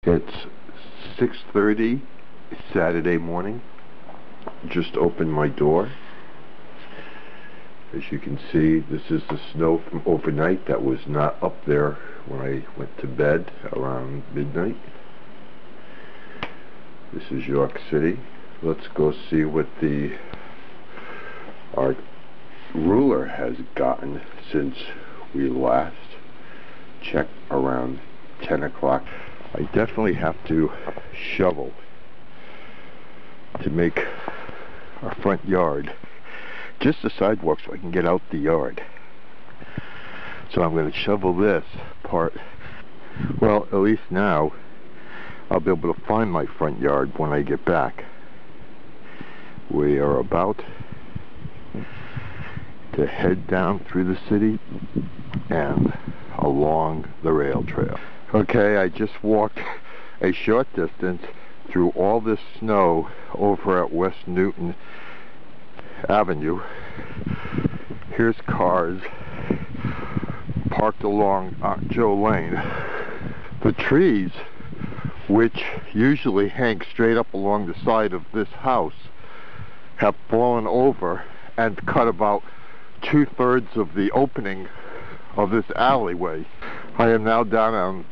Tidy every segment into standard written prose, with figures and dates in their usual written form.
It's 6:30 Saturday morning. Just opened my door. As you can see, this is the snow from overnight that was not up there when I went to bed around midnight. This is York City. Let's go see what our ruler has gotten since we last checked around 10 o'clock. I definitely have to shovel to make our front yard just the sidewalk so I can get out the yard. So I'm going to shovel this part. Well, at least now I'll be able to find my front yard when I get back. We are about to head down through the city and along the rail trail. Okay, I just walked a short distance through all this snow over at West Newton Avenue. Here's cars parked along Joe Lane. The trees, which usually hang straight up along the side of this house, have fallen over and cut about 2/3 of the opening of this alleyway. I am now down on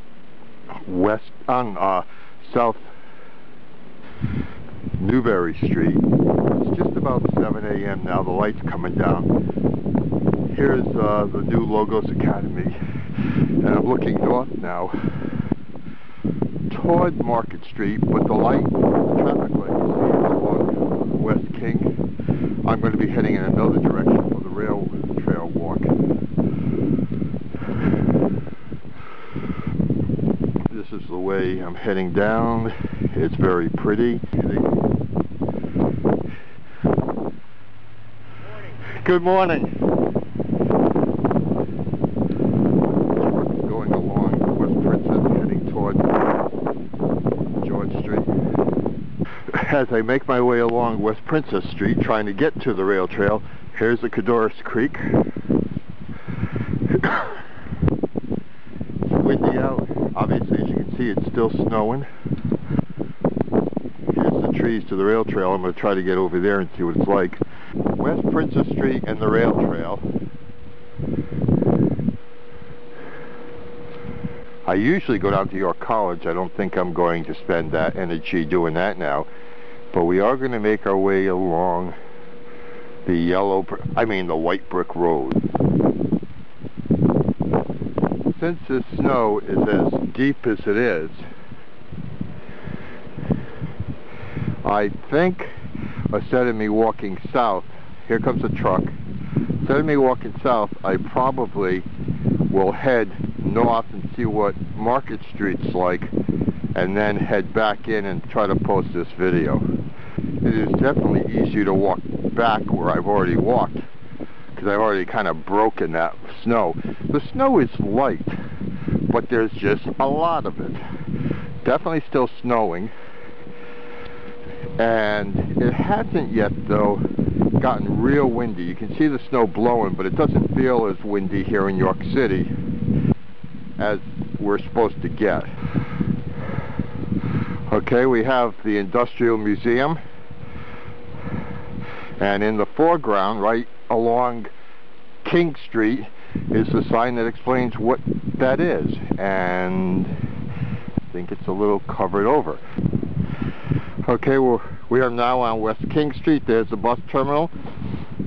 South Newberry Street. It's just about 7 a.m. now. The light's coming down. Here's the new Logos Academy, and I'm looking north now toward Market Street, but the traffic light is along West King. I'm going to be heading in another direction for the rail trail walk. This is the way I'm heading down. It's very pretty. Good morning. Going along West Princess, heading toward George Street. As I make my way along West Princess Street, trying to get to the rail trail, here's the Cadorus Creek. It's windy out. Obviously, as you can see, it's still snowing. Here's the trees to the rail trail. I'm going to try to get over there and see what it's like. West Princess Street and the rail trail. I usually go down to York College. I don't think I'm going to spend that energy doing that now. But we are going to make our way along the white brick road. Since the snow is as deep as it is, I think instead of me walking south, here comes a truck. Instead of me walking south, I probably will head north and see what Market Street's like, and then head back in and try to post this video. It is definitely easier to walk back where I've already walked, because I've already kind of broken that snow. The snow is light, but there's just a lot of it. Definitely still snowing, and it hasn't yet though gotten real windy. You can see the snow blowing, but it doesn't feel as windy here in York City as we're supposed to get. Okay, we have the Industrial Museum, and in the foreground, right along King Street, is the sign that explains what that is, and I think it's a little covered over. Okay, we are now on West King Street. There's the bus terminal.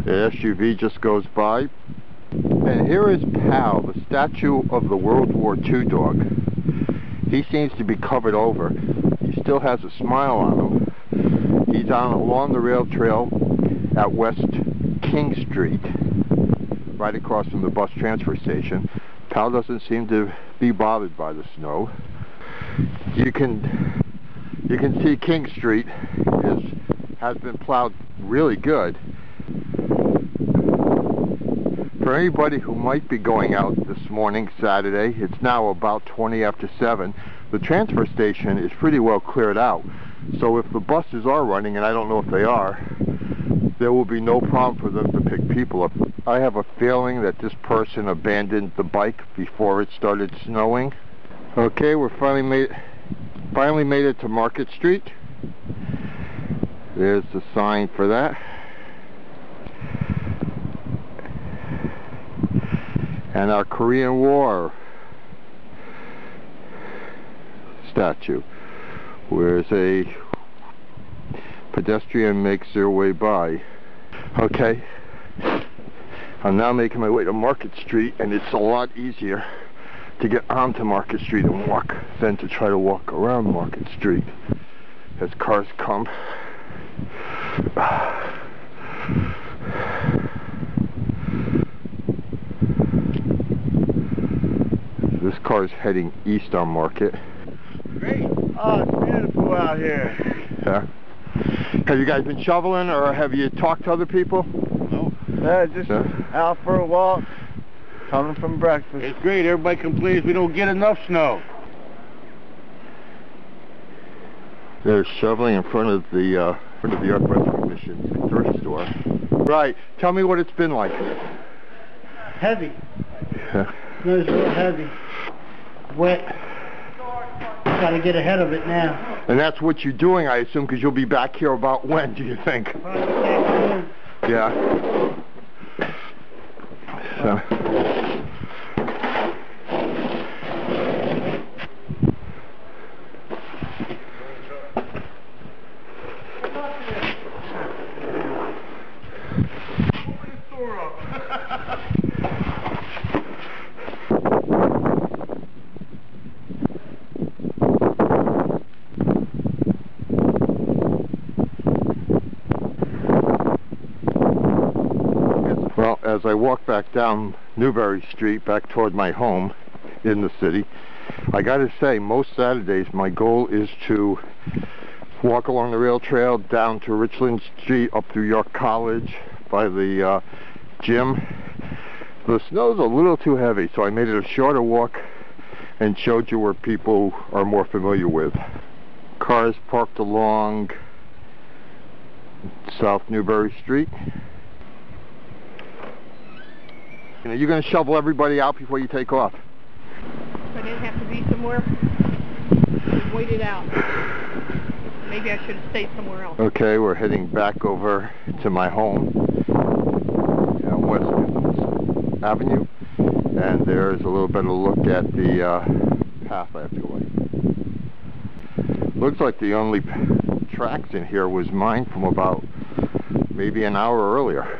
The SUV just goes by. And here is Pal, the statue of the World War II dog. He seems to be covered over. He still has a smile on him. He's along the rail trail at West King Street, right across from the bus transfer station. Pal doesn't seem to be bothered by the snow. You can see King Street has been plowed really good. For anybody who might be going out this morning, Saturday, it's now about 20 after 7. The transfer station is pretty well cleared out. So if the buses are running, and I don't know if they are, there will be no problem for them to pick people up. I have a feeling that this person abandoned the bike before it started snowing. Okay, we're finally Finally made it to Market Street. There's the sign for that. And our Korean War statue, where a pedestrian makes their way by. Okay, I'm now making my way to Market Street, and it's a lot easier to get onto Market Street and walk than to try to walk around Market Street as cars come. This car is heading east on Market. Great. Oh, it's beautiful out here. Yeah. Have you guys been shoveling, or have you talked to other people? No. Just out for a walk, coming from breakfast. It's great. Everybody complains we don't get enough snow. They're shoveling in front of the Art Recognition thrift store. Right. Tell me what it's been like. Heavy. Yeah. Snow's real heavy. Wet. Gotta get ahead of it now. And that's what you're doing, I assume, because you'll be back here about when, do you think? Probably this afternoon. Yeah. So. Well, as I walk back down Newbury Street back toward my home in the city, I gotta say, most Saturdays my goal is to walk along the rail trail down to Richland Street, up through York College by the gym. The snow's a little too heavy, so I made it a shorter walk and showed you where people are more familiar with. Cars parked along South Newbury Street. You know, you're going to shovel everybody out before you take off. I didn't have to be somewhere. Just wait it out. Maybe I should have stayed somewhere else. Okay, we're heading back over to my home on West Avenue, and there's a little bit of a look at the path I have to go in. Looks like the only tracks in here was mine from about maybe an hour earlier.